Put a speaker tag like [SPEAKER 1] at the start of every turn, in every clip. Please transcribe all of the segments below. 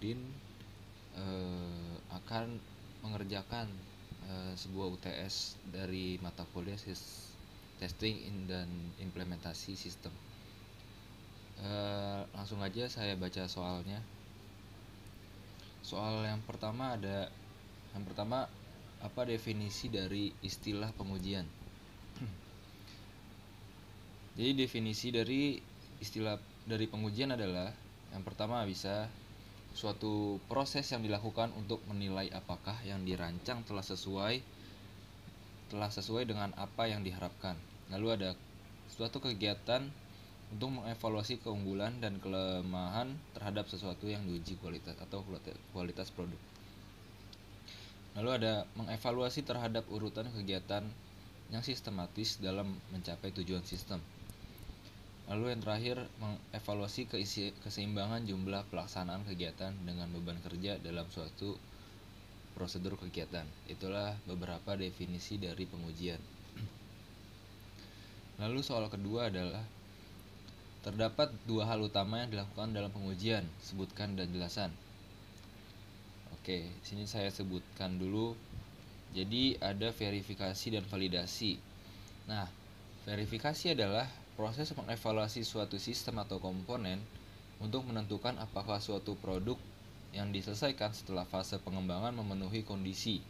[SPEAKER 1] Udin akan mengerjakan sebuah UTS dari mata kuliah Testing dan Implementasi Sistem. Langsung aja saya baca soalnya. Soal yang pertama apa definisi dari istilah pengujian? Jadi definisi dari istilah dari pengujian adalah yang pertama bisa suatu proses yang dilakukan untuk menilai apakah yang dirancang telah sesuai dengan apa yang diharapkan. Lalu ada suatu kegiatan untuk mengevaluasi keunggulan dan kelemahan terhadap sesuatu yang diuji kualitas atau kualitas produk. Lalu ada mengevaluasi terhadap urutan kegiatan yang sistematis dalam mencapai tujuan sistem. Lalu yang terakhir, mengevaluasi keseimbangan jumlah pelaksanaan kegiatan dengan beban kerja dalam suatu prosedur kegiatan. Itulah beberapa definisi dari pengujian. Lalu soal kedua adalah terdapat dua hal utama yang dilakukan dalam pengujian, sebutkan dan jelasan. Oke, sini saya sebutkan dulu. Jadi ada verifikasi dan validasi. Nah, verifikasi adalah proses mengevaluasi suatu sistem atau komponen untuk menentukan apakah suatu produk yang diselesaikan setelah fase pengembangan memenuhi kondisi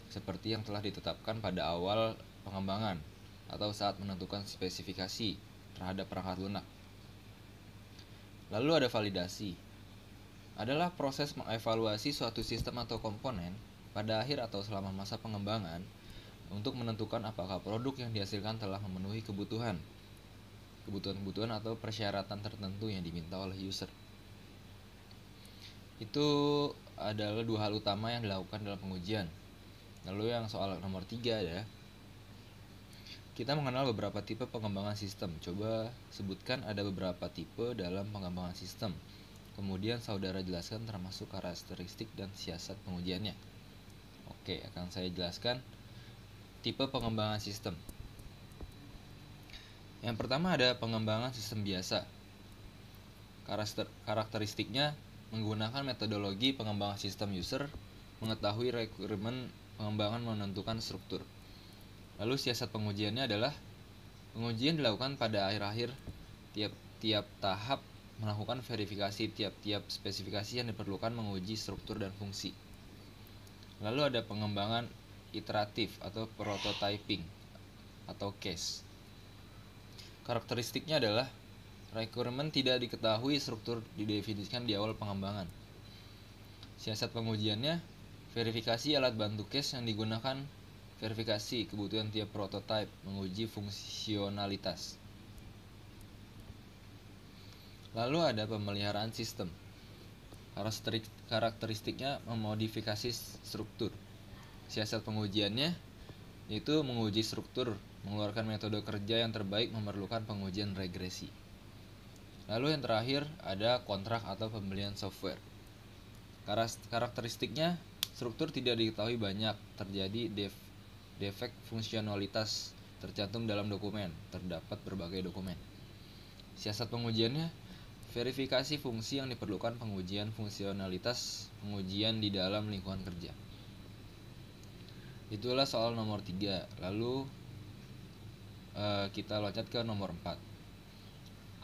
[SPEAKER 1] seperti yang telah ditetapkan pada awal pengembangan atau saat menentukan spesifikasi terhadap perangkat lunak. Lalu ada validasi. Adalah proses mengevaluasi suatu sistem atau komponen pada akhir atau selama masa pengembangan untuk menentukan apakah produk yang dihasilkan telah memenuhi kebutuhan atau persyaratan tertentu yang diminta oleh user. Itu adalah dua hal utama yang dilakukan dalam pengujian. Lalu yang soal nomor 3 ya. Kita mengenal beberapa tipe pengembangan sistem. Coba sebutkan ada beberapa tipe dalam pengembangan sistem. Kemudian saudara jelaskan termasuk karakteristik dan siasat pengujiannya. Oke, akan saya jelaskan tipe pengembangan sistem. Yang pertama ada pengembangan sistem biasa. Karakteristiknya menggunakan metodologi pengembangan sistem user, mengetahui requirement pengembangan menentukan struktur. Lalu siasat pengujiannya adalah pengujian dilakukan pada akhir-akhir tiap tahap melakukan verifikasi tiap spesifikasi yang diperlukan menguji struktur dan fungsi. Lalu ada pengembangan iteratif atau prototyping atau case. Karakteristiknya adalah requirement tidak diketahui, struktur didefinisikan di awal pengembangan. Siasat pengujiannya verifikasi alat bantu case yang digunakan verifikasi kebutuhan tiap prototype, menguji fungsionalitas. Lalu ada pemeliharaan sistem. Karakteristiknya memodifikasi struktur. Siasat pengujiannya yaitu menguji struktur, mengeluarkan metode kerja yang terbaik, memerlukan pengujian regresi. Lalu yang terakhir ada kontrak atau pembelian software. Karakteristiknya struktur tidak diketahui banyak, terjadi defek fungsionalitas tercantum dalam dokumen, terdapat berbagai dokumen. Siasat pengujiannya verifikasi fungsi yang diperlukan, pengujian fungsionalitas, pengujian di dalam lingkungan kerja. Itulah soal nomor 3. Lalu kita loncat ke nomor 4.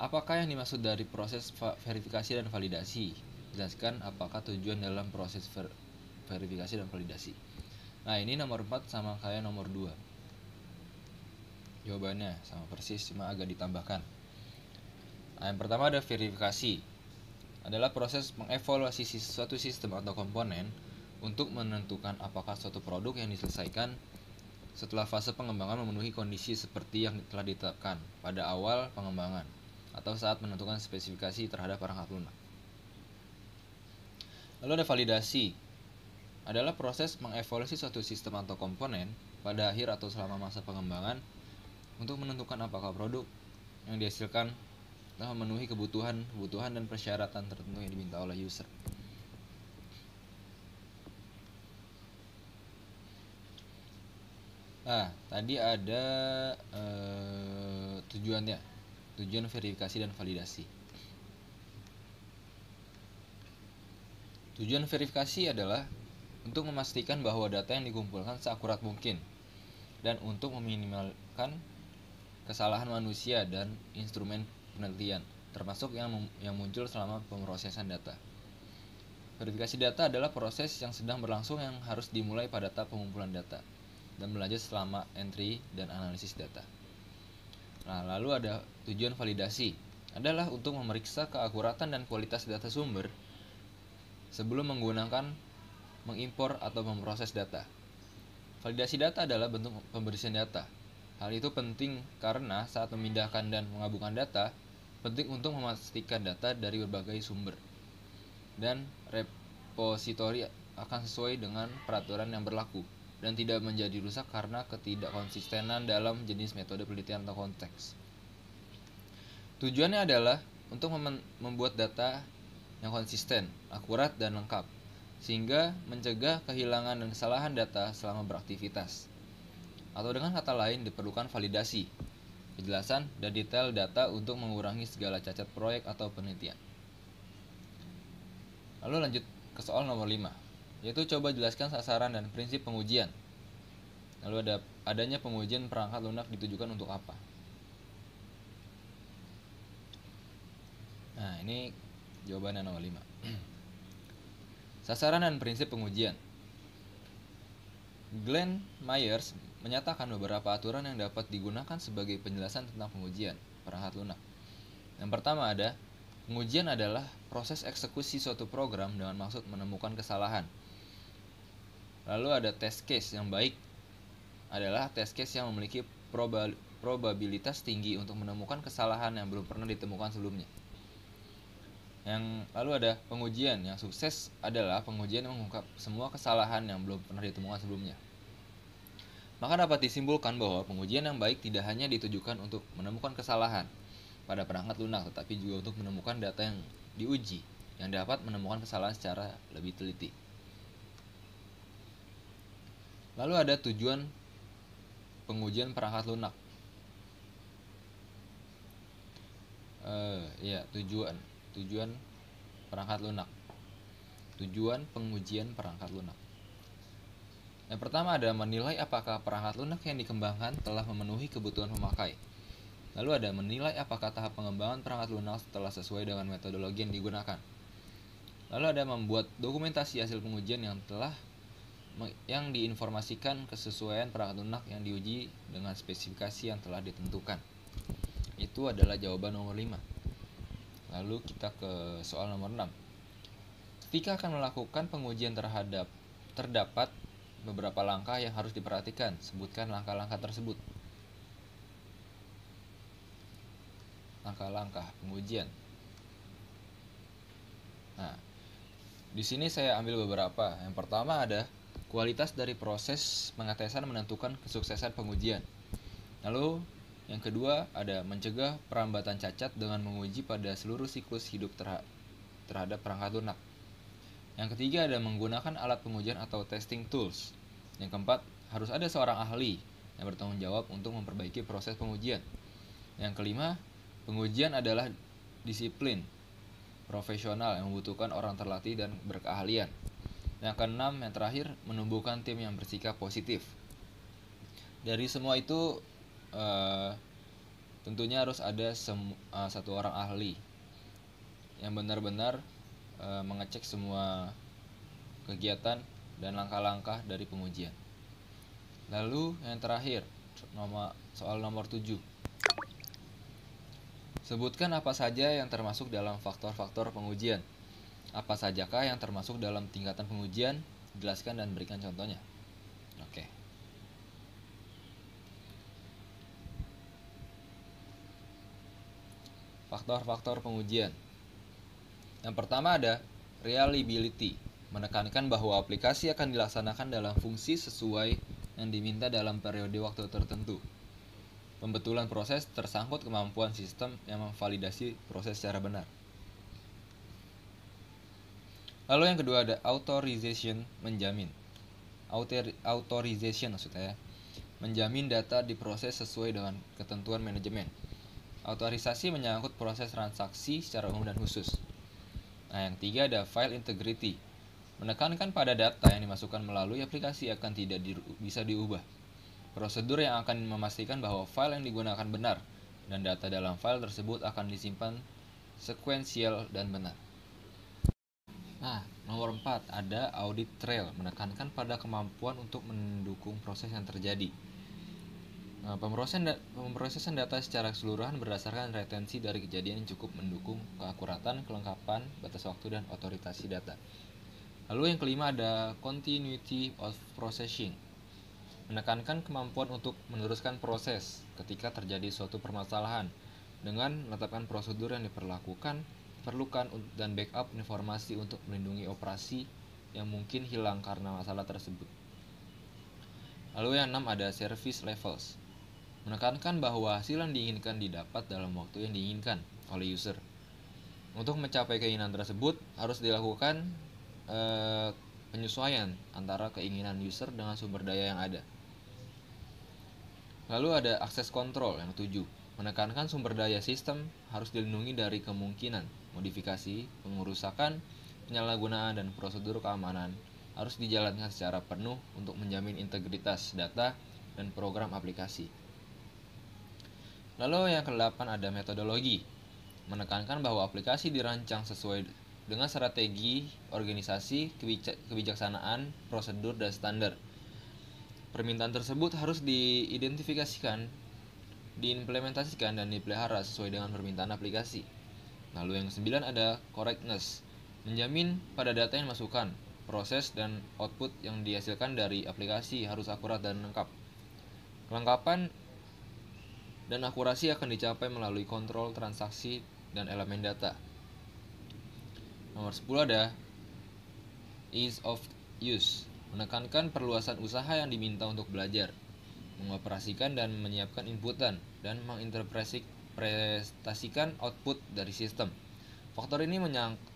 [SPEAKER 1] Apakah yang dimaksud dari proses verifikasi dan validasi? Jelaskan apakah tujuan dalam proses verifikasi dan validasi. Nah, ini nomor 4 sama kayak nomor 2. Jawabannya sama persis, cuma agak ditambahkan. Nah, yang pertama ada verifikasi. Adalah proses mengevaluasi suatu sistem atau komponen untuk menentukan apakah suatu produk yang diselesaikan setelah fase pengembangan memenuhi kondisi seperti yang telah ditetapkan pada awal pengembangan atau saat menentukan spesifikasi terhadap perangkat lunak. Lalu ada validasi. Adalah proses mengevaluasi suatu sistem atau komponen pada akhir atau selama masa pengembangan untuk menentukan apakah produk yang dihasilkan telah memenuhi kebutuhan dan persyaratan tertentu yang diminta oleh user. Nah, tadi ada tujuan verifikasi dan validasi. Tujuan verifikasi adalah untuk memastikan bahwa data yang dikumpulkan seakurat mungkin dan untuk meminimalkan kesalahan manusia dan instrumen penelitian, termasuk yang muncul selama pemrosesan data. Verifikasi data adalah proses yang sedang berlangsung yang harus dimulai pada tahap pengumpulan data dan berlanjut selama entry dan analisis data. Nah, lalu ada tujuan validasi adalah untuk memeriksa keakuratan dan kualitas data sumber sebelum mengimpor atau memproses data. Validasi data adalah bentuk pembersihan data. Hal itu penting karena saat memindahkan dan menggabungkan data, penting untuk memastikan data dari berbagai sumber dan repositori akan sesuai dengan peraturan yang berlaku dan tidak menjadi rusak karena ketidakkonsistenan dalam jenis metode penelitian atau konteks. Tujuannya adalah untuk membuat data yang konsisten, akurat, dan lengkap, sehingga mencegah kehilangan dan kesalahan data selama beraktivitas. Atau dengan kata lain, diperlukan validasi, kejelasan, dan detail data untuk mengurangi segala cacat proyek atau penelitian. Lalu lanjut ke soal nomor 5, yaitu coba jelaskan sasaran dan prinsip pengujian. Lalu adanya pengujian perangkat lunak ditujukan untuk apa? Nah, ini jawabannya nomor 5. Sasaran dan prinsip pengujian. Glenn Myers menyatakan beberapa aturan yang dapat digunakan sebagai penjelasan tentang pengujian perangkat lunak. Yang pertama ada, pengujian adalah proses eksekusi suatu program dengan maksud menemukan kesalahan. Lalu ada test case yang baik adalah test case yang memiliki probabilitas tinggi untuk menemukan kesalahan yang belum pernah ditemukan sebelumnya. Lalu ada pengujian yang sukses adalah pengujian yang mengungkap semua kesalahan yang belum pernah ditemukan sebelumnya. Maka dapat disimpulkan bahwa pengujian yang baik tidak hanya ditujukan untuk menemukan kesalahan pada perangkat lunak, tetapi juga untuk menemukan data yang diuji yang dapat menemukan kesalahan secara lebih teliti. Lalu ada tujuan pengujian perangkat lunak. Tujuan perangkat lunak. Tujuan pengujian perangkat lunak. Yang pertama ada menilai apakah perangkat lunak yang dikembangkan telah memenuhi kebutuhan pemakai. Lalu ada menilai apakah tahap pengembangan perangkat lunak telah sesuai dengan metodologi yang digunakan. Lalu ada membuat dokumentasi hasil pengujian yang diinformasikan kesesuaian perangkat lunak yang diuji dengan spesifikasi yang telah ditentukan. Itu adalah jawaban nomor 5. Lalu kita ke soal nomor 6. Ketika akan melakukan pengujian terdapat beberapa langkah yang harus diperhatikan. Sebutkan langkah-langkah tersebut. Langkah-langkah pengujian. Nah, di sini saya ambil beberapa. Yang pertama ada kualitas dari proses pengetesan menentukan kesuksesan pengujian. Lalu yang kedua ada mencegah perambatan cacat dengan menguji pada seluruh siklus hidup terhadap perangkat lunak. Yang ketiga ada menggunakan alat pengujian atau testing tools. Yang keempat, harus ada seorang ahli yang bertanggung jawab untuk memperbaiki proses pengujian. Yang kelima, pengujian adalah disiplin profesional yang membutuhkan orang terlatih dan berkeahlian. Yang keenam, yang terakhir, menumbuhkan tim yang bersikap positif. Dari semua itu tentunya harus ada satu orang ahli yang benar-benar mengecek semua kegiatan dan langkah-langkah dari pengujian. Lalu yang terakhir, soal nomor 7. Sebutkan apa saja yang termasuk dalam faktor-faktor pengujian. Apa sajakah yang termasuk dalam tingkatan pengujian? Jelaskan dan berikan contohnya. Oke. Faktor-faktor pengujian. Yang pertama ada reliability, menekankan bahwa aplikasi akan dilaksanakan dalam fungsi sesuai yang diminta dalam periode waktu tertentu. Pembetulan proses tersangkut kemampuan sistem yang memvalidasi proses secara benar. Lalu yang kedua ada authorization, menjamin. Authorization maksudnya menjamin data diproses sesuai dengan ketentuan manajemen. Autorisasi menyangkut proses transaksi secara umum dan khusus. Nah, yang ketiga ada file integrity, Menekankan pada data yang dimasukkan melalui aplikasi akan tidak bisa diubah. Prosedur yang akan memastikan bahwa file yang digunakan benar dan data dalam file tersebut akan disimpan sekuensial dan benar. Nah, nomor 4 ada audit trail, menekankan pada kemampuan untuk mendukung proses yang terjadi. Pemrosesan data secara keseluruhan berdasarkan retensi dari kejadian yang cukup mendukung keakuratan, kelengkapan, batas waktu, dan otorisasi data. Lalu yang kelima ada continuity of processing, menekankan kemampuan untuk meneruskan proses ketika terjadi suatu permasalahan dengan menetapkan prosedur yang perlukan dan backup informasi untuk melindungi operasi yang mungkin hilang karena masalah tersebut. Lalu yang 6 ada service levels, menekankan bahwa hasil yang diinginkan didapat dalam waktu yang diinginkan oleh user. Untuk mencapai keinginan tersebut harus dilakukan penyesuaian antara keinginan user dengan sumber daya yang ada. Lalu ada access control yang 7, menekankan sumber daya sistem harus dilindungi dari kemungkinan modifikasi, pengerusakan, penyalahgunaan, dan prosedur keamanan harus dijalankan secara penuh untuk menjamin integritas data dan program aplikasi. Lalu yang ke-8 ada metodologi, menekankan bahwa aplikasi dirancang sesuai dengan strategi, organisasi, kebijaksanaan, prosedur, dan standar. Permintaan tersebut harus diidentifikasikan, diimplementasikan, dan dipelihara sesuai dengan permintaan aplikasi. Lalu yang ke-9 ada correctness, menjamin pada data yang dimasukkan, proses, dan output yang dihasilkan dari aplikasi harus akurat dan lengkap. Kelengkapan dan akurasi akan dicapai melalui kontrol transaksi dan elemen data. Nomor 10 ada ease of use, menekankan perluasan usaha yang diminta untuk belajar, mengoperasikan dan menyiapkan inputan, dan menginterpretasikan output dari sistem. Faktor ini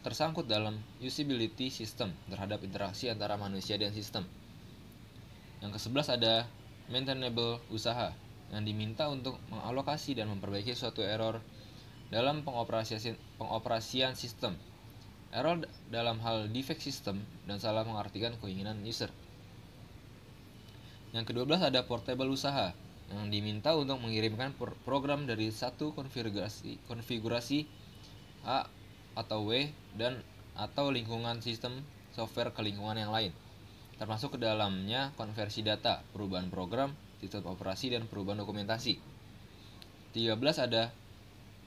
[SPEAKER 1] tersangkut dalam usability sistem terhadap interaksi antara manusia dan sistem. Yang ke-11 ada maintainable usaha, yang diminta untuk mengalokasi dan memperbaiki suatu error dalam pengoperasian sistem. Error dalam hal defect sistem dan salah mengartikan keinginan user. Yang ke-12 ada portable usaha, yang diminta untuk mengirimkan program dari satu konfigurasi A atau W dan atau lingkungan sistem software ke lingkungan yang lain, termasuk ke dalamnya konversi data, perubahan program, sistem operasi, dan perubahan dokumentasi. 13 ada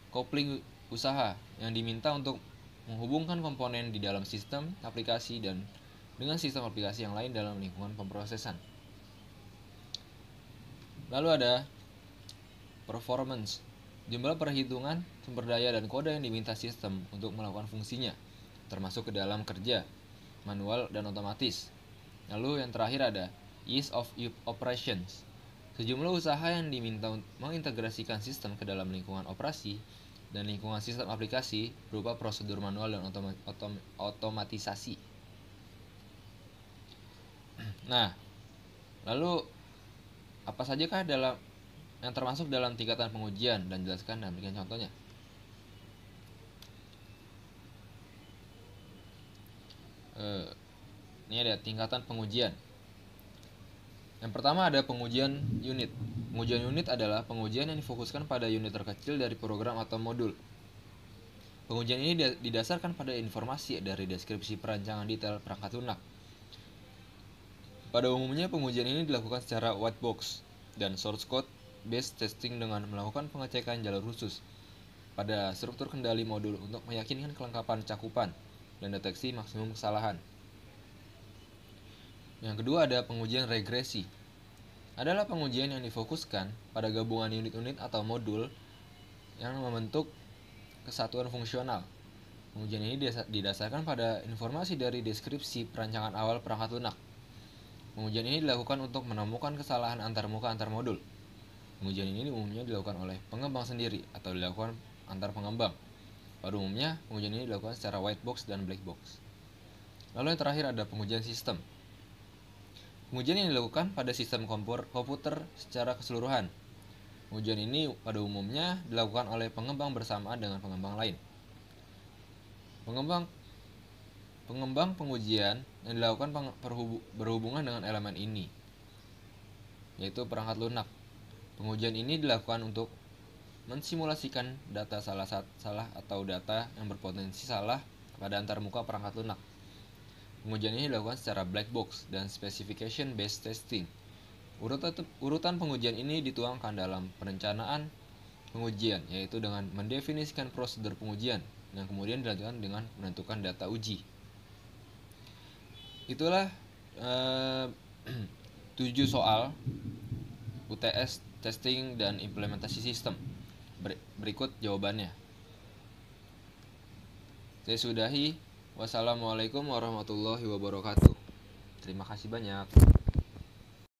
[SPEAKER 1] coupling usaha, yang diminta untuk menghubungkan komponen di dalam sistem aplikasi dan dengan sistem aplikasi yang lain dalam lingkungan pemrosesan. Lalu ada performance, jumlah perhitungan, sumber daya, dan kode yang diminta sistem untuk melakukan fungsinya, termasuk ke dalam kerja, manual, dan otomatis. Lalu yang terakhir ada ease of operations, sejumlah usaha yang diminta mengintegrasikan sistem ke dalam lingkungan operasi dan lingkungan sistem aplikasi berupa prosedur manual dan otomatisasi. Nah, lalu apa sajakah yang termasuk dalam tingkatan pengujian, dan jelaskan dan berikan contohnya. Ini ada tingkatan pengujian. Yang pertama ada pengujian unit. Pengujian unit adalah pengujian yang difokuskan pada unit terkecil dari program atau modul. Pengujian ini didasarkan pada informasi dari deskripsi perancangan detail perangkat lunak. Pada umumnya pengujian ini dilakukan secara white box dan source code based testing dengan melakukan pengecekan jalur khusus pada struktur kendali modul untuk meyakinkan kelengkapan cakupan dan deteksi maksimum kesalahan. Yang kedua ada pengujian regresi. Adalah pengujian yang difokuskan pada gabungan unit-unit atau modul yang membentuk kesatuan fungsional. Pengujian ini didasarkan pada informasi dari deskripsi perancangan awal perangkat lunak. Pengujian ini dilakukan untuk menemukan kesalahan antarmuka antar modul. Pengujian ini umumnya dilakukan oleh pengembang sendiri atau dilakukan antar pengembang. Pada umumnya, pengujian ini dilakukan secara white box dan black box. Lalu yang terakhir ada pengujian sistem. Pengujian yang dilakukan pada sistem komputer secara keseluruhan. Pengujian ini pada umumnya dilakukan oleh pengembang bersamaan dengan pengembang lain. Pengembang pengujian yang dilakukan berhubungan dengan elemen ini, yaitu perangkat lunak. Pengujian ini dilakukan untuk mensimulasikan data salah atau data yang berpotensi salah pada antarmuka perangkat lunak. Pengujian ini dilakukan secara black box dan specification based testing. Urutan pengujian ini dituangkan dalam perencanaan pengujian, yaitu dengan mendefinisikan prosedur pengujian yang kemudian dilanjutkan dengan menentukan data uji. Itulah 7 soal UTS testing dan implementasi sistem. Berikut jawabannya. Saya sudahi. Wassalamualaikum warahmatullahi wabarakatuh. Terima kasih banyak.